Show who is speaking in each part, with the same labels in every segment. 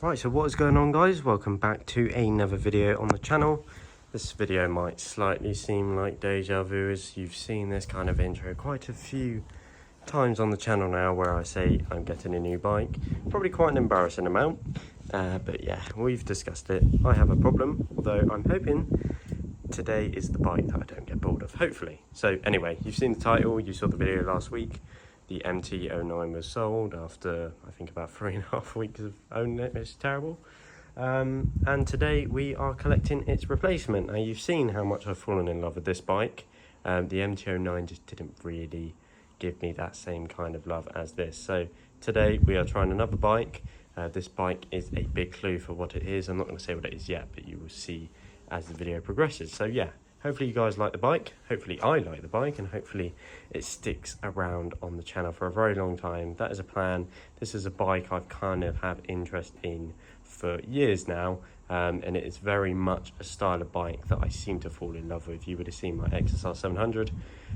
Speaker 1: Right, so what is going on, guys? Welcome back to another video on the channel. This video might slightly seem like deja vu, as you've seen this kind of intro quite a few times on the channel now, where I say I'm getting a new bike. Probably quite an embarrassing amount, but yeah, we've discussed it. I have a problem, although I'm hoping today is the bike that I don't get bored of, hopefully. So anyway, you've seen the title, you saw the video last week. The MT-09 was sold after, I think, about 3.5 weeks of owning it. It's terrible. And today we are collecting its replacement. Now, you've seen how much I've fallen in love with this bike. The MT-09 just didn't really give me that same kind of love as this. So today we are trying another bike. This bike is a big clue for what it is. I'm not going to say what it is yet, but you will see as the video progresses. So yeah. Hopefully you guys like the bike, hopefully I like the bike, and hopefully it sticks around on the channel for a very long time. That is a plan. This is a bike I've kind of had interest in for years now, and it is very much a style of bike that I seem to fall in love with. You would have seen my XSR 700.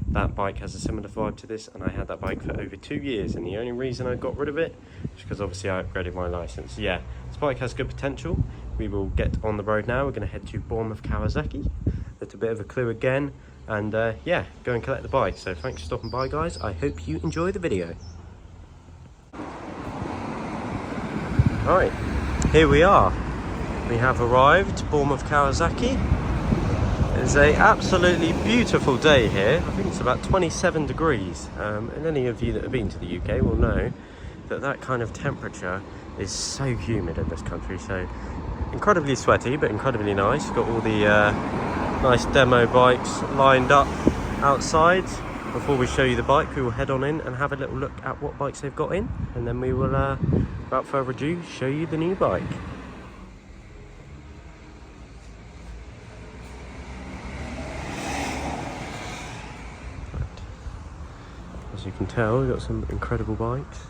Speaker 1: That bike has a similar vibe to this, and I had that bike for over 2 years, and the only reason I got rid of it was because obviously I upgraded my license. Yeah, this bike has good potential. We will get on the road now. We're going to head to Bournemouth Kawasaki. It's a bit of a clue again, and yeah, go and collect the bike. So thanks for stopping by, guys. I hope you enjoy the video. Right, here we are. We have arrived, Bournemouth Kawasaki. It's a absolutely beautiful day here. I think it's about 27 degrees, and any of you that have been to the UK will know that that kind of temperature is so humid in this country. So incredibly sweaty, but incredibly nice. Got all the nice demo bikes lined up outside. Before we show you the bike, we will head on in and have a little look at what bikes they've got in, and then we will, without further ado, show you the new bike. As you can tell, we've got some incredible bikes.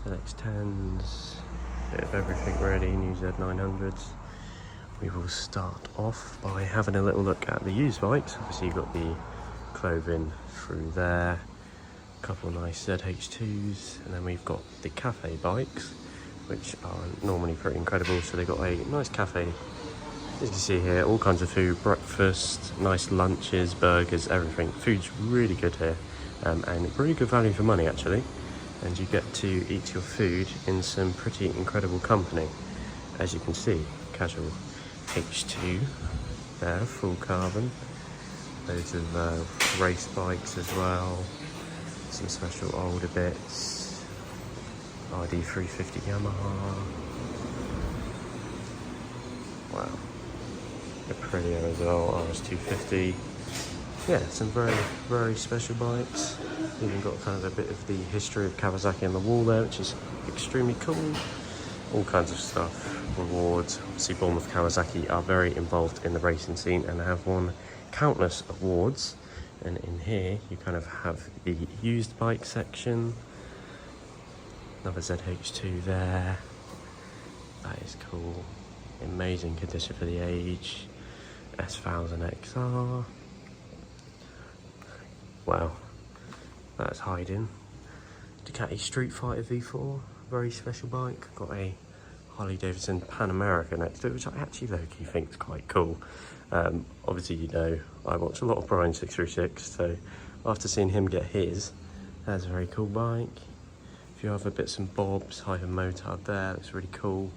Speaker 1: ZX10s, bit of everything really, new Z900s. We will start off by having a little look at the used bikes. Obviously you've got the clothing through there, a couple of nice ZH2s, and then we've got the cafe bikes, which are normally pretty incredible. So they've got a nice cafe, as you can see here, all kinds of food, breakfast, nice lunches, burgers, everything. Food's really good here, and really good value for money actually. And you get to eat your food in some pretty incredible company. As you can see, casual H2 there, full carbon. Loads of race bikes as well. Some special older bits. RD350 Yamaha. Wow. They're prettier as well, RS250. Yeah, some very, very special bikes. Even got kind of a bit of the history of Kawasaki on the wall there, which is extremely cool. All kinds of stuff, rewards. Obviously Bournemouth Kawasaki are very involved in the racing scene and have won countless awards. And in here you kind of have the used bike section. Another ZH2 there. That is cool. Amazing condition for the age. S1000 XR. Wow, that's hiding. Ducati Street Fighter V4, very special bike. Got a Harley Davidson Pan America next to it, which I actually low-key think is quite cool. Obviously, you know, I watch a lot of Brian 636, so after seeing him get his, that's a very cool bike. A few other bits and bobs, Hyper Motard there, that's really cool.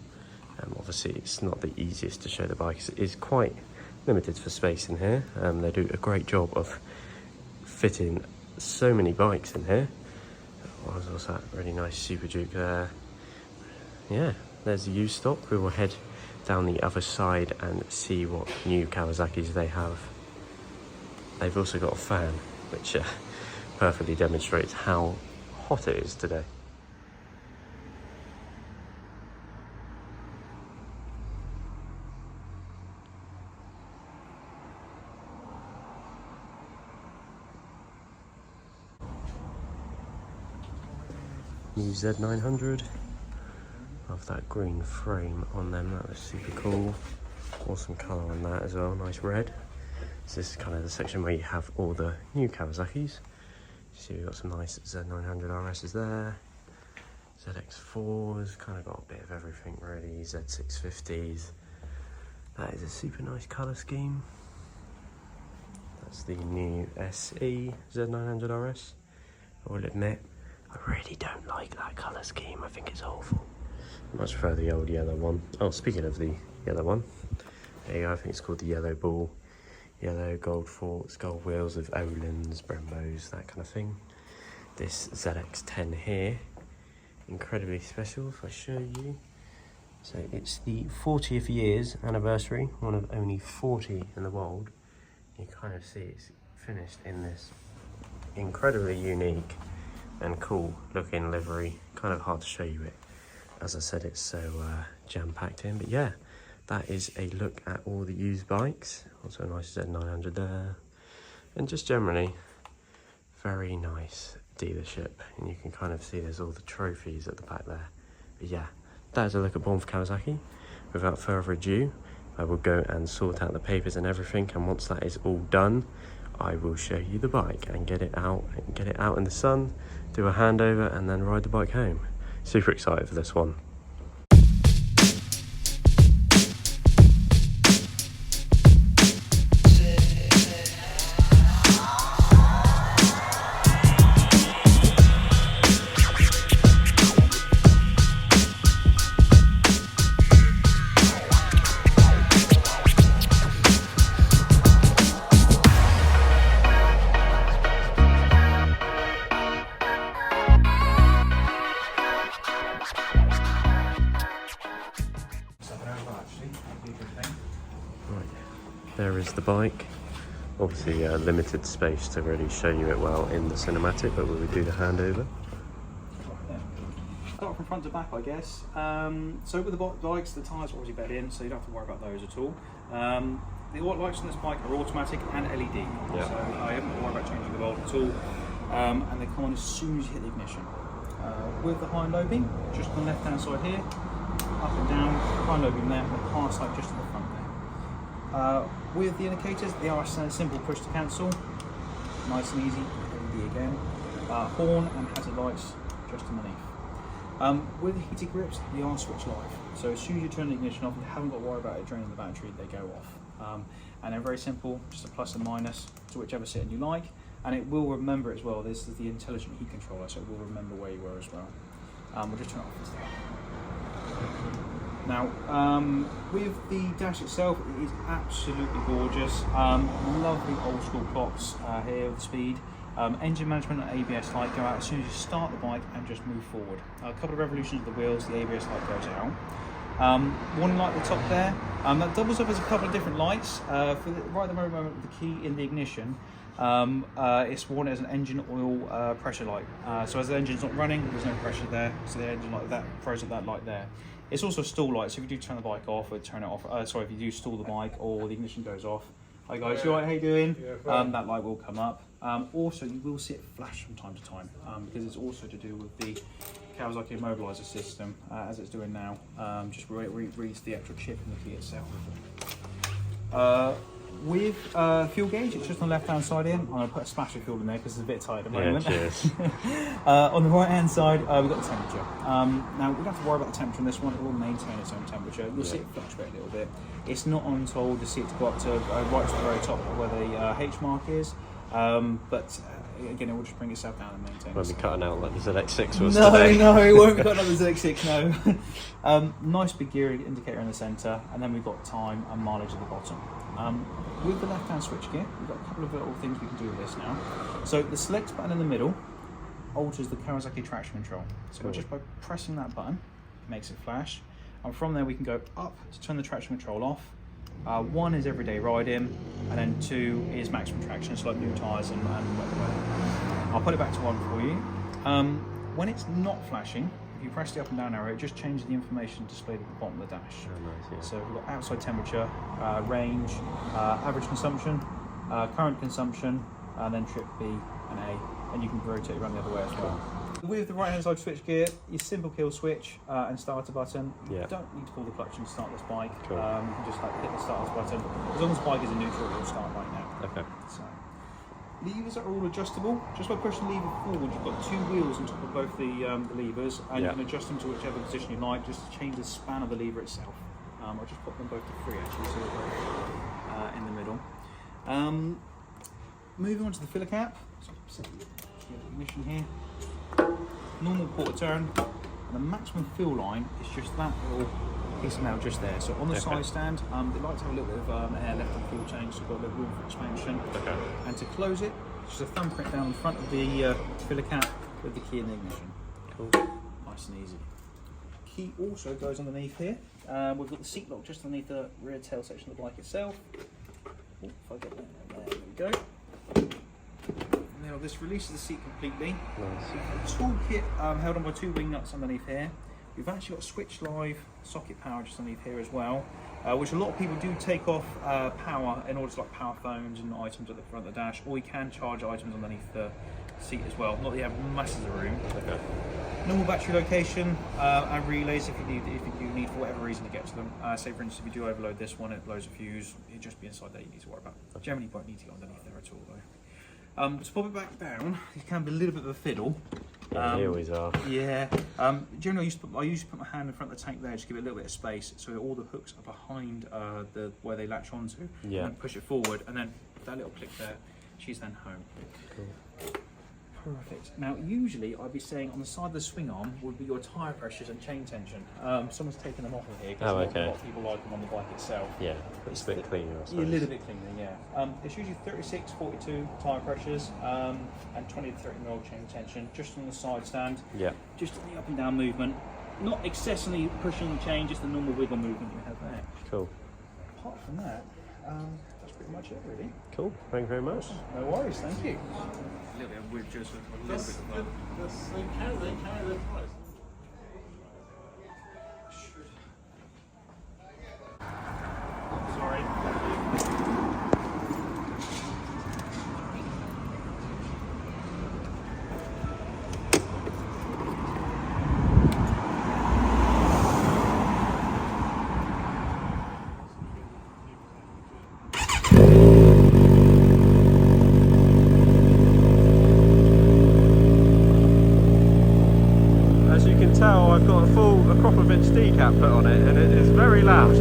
Speaker 1: Obviously, it's not the easiest to show the bike, it is quite limited for space in here. They do a great job of fitting so many bikes in here. There's also that really nice Super Duke there. Yeah, there's the used stock. We will head down the other side and see what new Kawasaki's they have. They've also got a fan, which perfectly demonstrates how hot it is today. New Z900. Love that green frame on them, that was super cool. Awesome colour on that as well, nice red. So this is kind of the section where you have all the new Kawasaki's. See, we've got some nice Z900RSs there. ZX4s, kind of got a bit of everything really, Z650s. That is a super nice colour scheme. That's the new SE Z900RS. I will admit, I really don't like that colour scheme. I think it's awful. I much prefer the old yellow one. Oh, speaking of the yellow one, there you go. I think it's called the Yellow Ball. Yellow, gold forks, gold wheels with Olands, Brembos, that kind of thing. This ZX10 here, incredibly special if I show you. So it's the 40th year's anniversary, one of only 40 in the world. You kind of see it's finished in this incredibly unique and cool looking livery. Kind of hard to show you it. As I said, it's so jam-packed in, but yeah, that is a look at all the used bikes. Also a nice Z900 there. And just generally, very nice dealership. And you can kind of see there's all the trophies at the back there. But yeah, that is a look at Born for Kawasaki. Without further ado, I will go and sort out the papers and everything. And once that is all done, I will show you the bike and get it out in the sun, do a handover, and then ride the bike home. Super excited for this one. There is the bike. Obviously limited space to really show you it well in the cinematic, but we will do the handover.
Speaker 2: Start from front to back, I guess. So with the bikes, the tyres are obviously bed in, so you don't have to worry about those at all. The lights on this bike are automatic and LED,
Speaker 1: yeah.
Speaker 2: So I haven't got to worry about changing the bulb at all. And they come on as soon as you hit the ignition. With the hind loading, just on the left hand side here, up and down, hind loading there, and the car side just at the front there. With the indicators, they are a simple push to cancel, nice and easy, LED again. Horn and hazard lights just underneath. With the heated grips, they are switch live. So as soon as you turn the ignition off, you haven't got to worry about it draining the battery, they go off. And they're very simple, just a plus and minus to whichever setting you like. And it will remember as well, this is the intelligent heat controller, so it will remember where you were as well. We'll just turn it off instead. Now, with the dash itself, it is absolutely gorgeous. Lovely old school clocks here with speed. Engine management and ABS light go out as soon as you start the bike and just move forward. A couple of revolutions of the wheels, the ABS light goes out. Warning light at the top there. That doubles up as a couple of different lights. For the, right at the moment with the key in the ignition, it's worn as an engine oil pressure light. So as the engine's not running, there's no pressure there, so the engine light that throws up that light there. It's also a stall light, so if you do turn the bike off or turn it off, sorry, if you do stall the bike or the ignition goes off. Hi guys, you alright, how you doing? Yeah, that light will come up. Also, you will see it flash from time to time, because it's also to do with the Kawasaki immobilizer system, as it's doing now. Just reads the actual chip in the key itself. With fuel gauge, it's just on the left hand side here. I'm going to put a splash of fuel in there because it's a bit tight at the moment.
Speaker 1: Yeah, cheers.
Speaker 2: On the right hand side, we've got the temperature. Now, we don't have to worry about the temperature on this one, it will maintain its own temperature. You'll see it fluctuate a little bit. It's not untold to see it to go up to right to the very top where the H mark is. But again, it will just bring itself down and maintain.
Speaker 1: Won't be cutting out like the ZX6 was
Speaker 2: no,
Speaker 1: today.
Speaker 2: No, it won't be cutting out the ZX6, no. Nice big gear indicator in the centre, and then we've got time and mileage at the bottom. With the left-hand switch gear, we've got a couple of little things we can do with this now. So the select button in the middle alters the Kawasaki traction control. So just by pressing that button, it makes it flash. And from there we can go up to turn the traction control off. 1 is everyday riding, and then 2 is maximum traction, so like new tyres and wet weather. I'll put it back to 1 for you. When it's not flashing, if you press the up and down arrow, it just changes the information displayed at the bottom of the dash.
Speaker 1: Oh, nice, yeah.
Speaker 2: So we've got outside temperature, range, average consumption, current consumption, and then trip B and A, and you can rotate around the other way as well. With the right hand side switch gear, your simple kill switch and starter button. You don't need to pull the clutch and start this bike. Cool. You can just hit the starter button. As long as the bike is in neutral, it will start right now.
Speaker 1: Okay.
Speaker 2: So, Levers are all adjustable. Just by pushing the lever forward, you've got two wheels on top of both the levers, and you can adjust them to whichever position you like, just to change the span of the lever itself. I'll just pop them both to 3 actually, so they're in the middle. Moving on to the filler cap. So ignition here. Normal quarter turn, and the maximum fill line is just that little piece of metal just there. So on the side stand, they like to have a little bit of air left on fuel change, so you've got a little room for expansion. And to close it, just a thumbprint down in front of the filler cap with the key in the ignition. Cool. Nice and easy. Key also goes underneath here. We've got the seat lock just underneath the rear tail section of the bike itself. Oh, if I get that, there we go. Now this releases the seat completely. Nice. The toolkit held on by 2 wing nuts underneath here. We've actually got switch live socket power just underneath here as well, which a lot of people do take off power in order to like power phones and items at the front of the dash, or you can charge items underneath the seat as well. Not that you have masses of room. Normal battery location and relays if you do need for whatever reason to get to them. Say for instance if you do overload this one, it blows a fuse, it'll just be inside there you need to worry about. Generally you won't need to go underneath there at all though. To pop it back down, it can be a little bit of a fiddle.
Speaker 1: Yeah, they always are.
Speaker 2: Yeah. Generally I used to put my hand in front of the tank there just to give it a little bit of space, so all the hooks are behind where they latch onto.
Speaker 1: Yeah.
Speaker 2: And push it forward, and then that little click there, she's then home. Cool. Perfect. Now, usually I'd be saying on the side of the swing arm would be your tyre pressures and chain tension. Someone's taken them off of here because a lot of people like them on the bike itself. Yeah,
Speaker 1: it's a bit cleaner, I suppose.
Speaker 2: A little bit cleaner, yeah. It's usually 36, 42 tyre pressures and 20 to 30mm chain tension just on the side stand. Yeah. Just in the up and down movement. Not excessively pushing the chain, just the normal wiggle movement you have there. Cool. Apart from that, that's pretty much it really.
Speaker 1: Cool, thank you very much.
Speaker 2: No worries, thank you. A little bit of wood, just a little bit of
Speaker 3: They carry their price.
Speaker 2: Sorry.
Speaker 1: As you can tell, I've got a full Akropovich decap put on it, and it is very loud.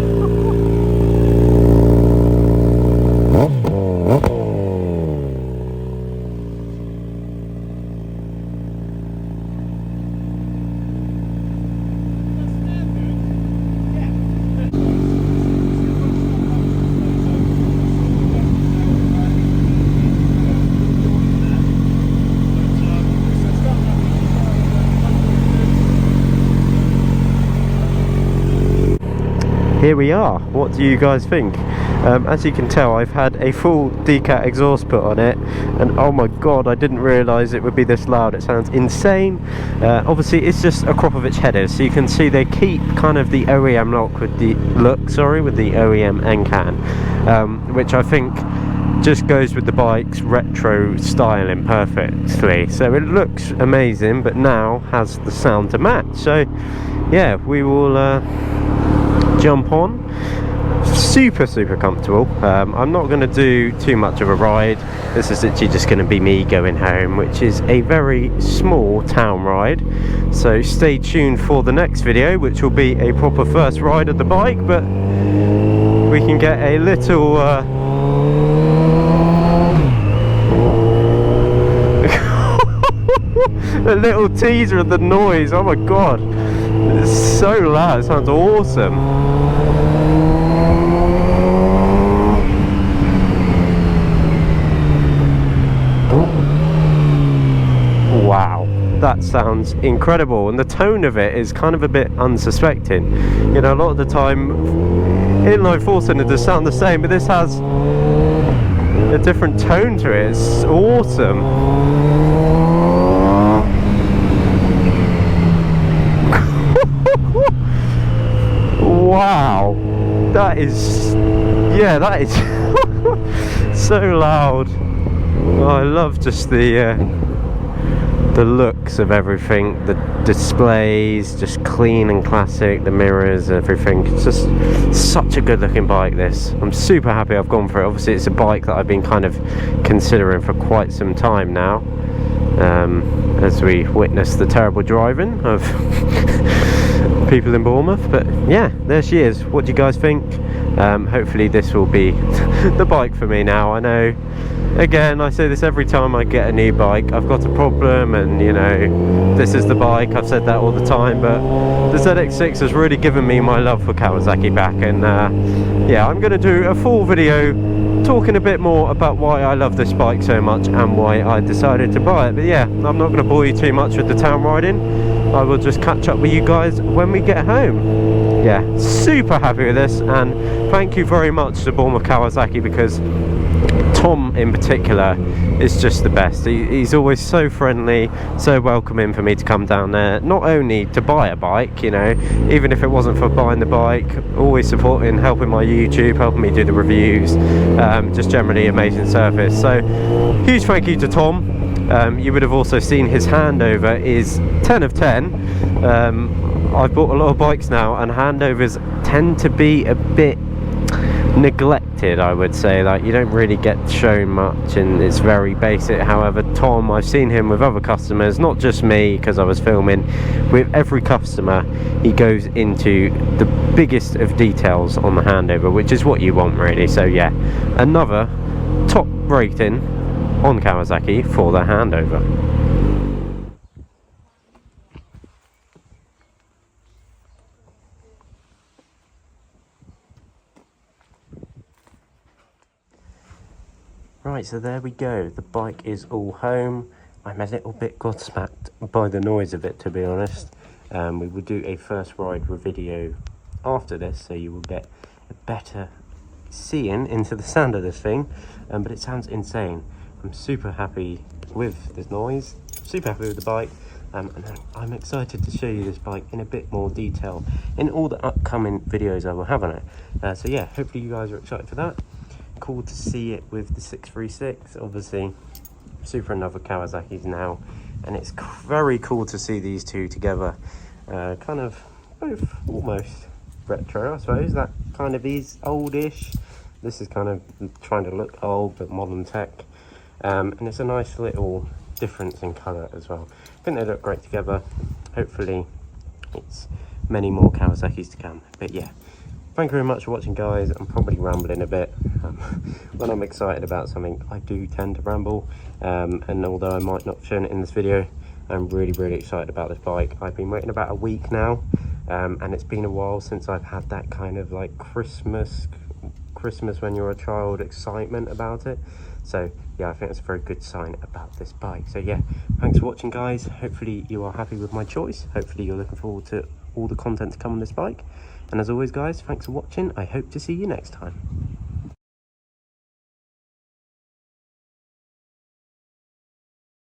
Speaker 1: Here we are. What do you guys think? As you can tell, I've had a full decat exhaust put on it, and oh my god, I didn't realise it would be this loud. It sounds insane. Obviously it's just Akropovich headers, so you can see they keep kind of the OEM look with the OEM NCAN, which I think just goes with the bike's retro styling perfectly. So it looks amazing, but now has the sound to match. So yeah, we will jump on. Super comfortable. I'm not going to do too much of a ride. This is literally just going to be me going home, which is a very small town ride. So stay tuned for the next video, which will be a proper first ride of the bike, but we can get a little a little teaser of the noise. Oh my god, it's so loud. It sounds awesome. Wow, that sounds incredible, and the tone of it is kind of a bit unsuspecting. You know, a lot of the time inline four cylinders sound the same, but this has a different tone to it. It's awesome. Wow, that is so loud. Oh, I love just the the looks of everything, the displays, just clean and classic, the mirrors, everything. It's just such a good looking bike, this. I'm super happy I've gone for it. Obviously it's a bike that I've been kind of considering for quite some time now, as we witness the terrible driving of people in Bournemouth. But yeah, there she is. What do you guys think? Hopefully this will be the bike for me now. I know, again, I say this every time I get a new bike, I've got a problem, and you know, this is the bike. I've said that all the time, but the ZX6 has really given me my love for Kawasaki back. And yeah, I'm going to do a full video talking a bit more about why I love this bike so much and why I decided to buy it. But yeah, I'm not going to bore you too much with the town riding. I will just catch up with you guys when we get home. Yeah, super happy with this, and thank you very much to Bournemouth Kawasaki, because Tom in particular is just the best. He's always so friendly, so welcoming for me to come down there, not only to buy a bike, you know, even if it wasn't for buying the bike, always supporting, helping my YouTube, helping me do the reviews, just generally amazing service. So huge thank you to Tom. You would have also seen his handover is 10 of 10. I've bought a lot of bikes now, and handovers tend to be a bit neglected, I would say. Like, you don't really get shown much and it's very basic. However, Tom, I've seen him with other customers, not just me because I was filming. With every customer, he goes into the biggest of details on the handover, which is what you want, really. So yeah, another top rating on Kawasaki for the handover. Right, so there we go. The bike is all home. I'm a little bit gobsmacked by the noise of it, to be honest. We will do a first ride video after this, so you will get a better seeing into the sound of this thing. But it sounds insane. I'm super happy with this noise, super happy with the bike, and I'm excited to show you this bike in a bit more detail in all the upcoming videos I will have on it. So yeah, hopefully you guys are excited for that. Cool to see it with the 636, obviously super in love with Kawasaki's now, and it's very cool to see these two together, kind of both almost retro, I suppose. That kind of is oldish, this is kind of trying to look old but modern tech. And it's a nice little difference in colour as well. I think they look great together. Hopefully it's many more Kawasaki's to come. But yeah, thank you very much for watching, guys. I'm probably rambling a bit. When I'm excited about something, I do tend to ramble. And although I might not have shown it in this video, I'm really excited about this bike. I've been waiting about a week now, and it's been a while since I've had that kind of like Christmas when you're a child excitement about it. So yeah, I think that's a very good sign about this bike. So yeah, thanks for watching, guys. Hopefully you are happy with my choice. Hopefully you're looking forward to all the content to come on this bike. And as always, guys, thanks for watching. I hope to see you next time.